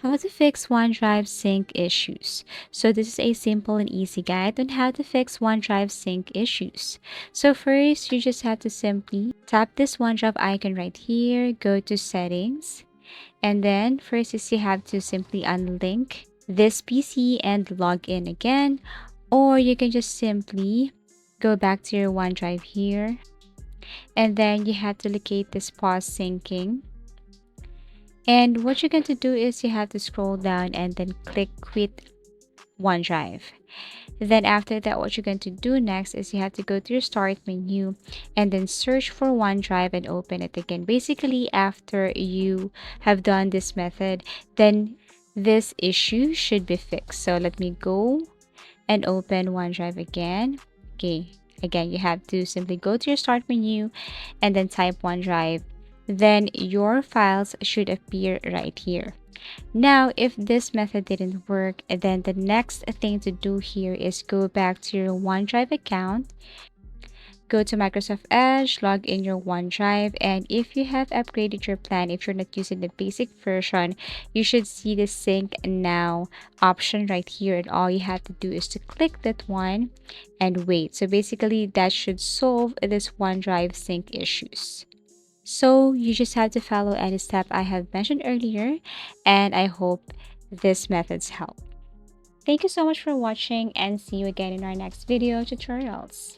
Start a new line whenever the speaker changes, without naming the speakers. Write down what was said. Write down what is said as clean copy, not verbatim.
How to fix OneDrive sync issues. So this is a simple and easy guide on how to fix OneDrive sync issues. So first, you just have to simply tap this OneDrive icon right here, go to settings, and then first is you have to simply unlink this PC and log in again, or you can just simply go back to your OneDrive here, and then you have to locate this pause syncing. And what you're going to do is you have to scroll down and then click quit OneDrive. Then after that, what you're going to do next is you have to go to your start menu and then search for OneDrive and open it again. Basically, after you have done this method, then this issue should be fixed. So let me go and open OneDrive again. Okay, again, you have to simply go to your start menu and then type OneDrive. Then your files should appear right here. Now, if this method didn't work, then the next thing to do here is go back to your OneDrive account, go to Microsoft Edge, log in your OneDrive, and if you have upgraded your plan, if you're not using the basic version, you should see the Sync Now option right here, and all you have to do is to click that one and wait. So basically, that should solve this OneDrive sync issues. So you just have to follow any step I have mentioned earlier, and I hope this methods help. Thank you so much for watching and see you again in our next video tutorials.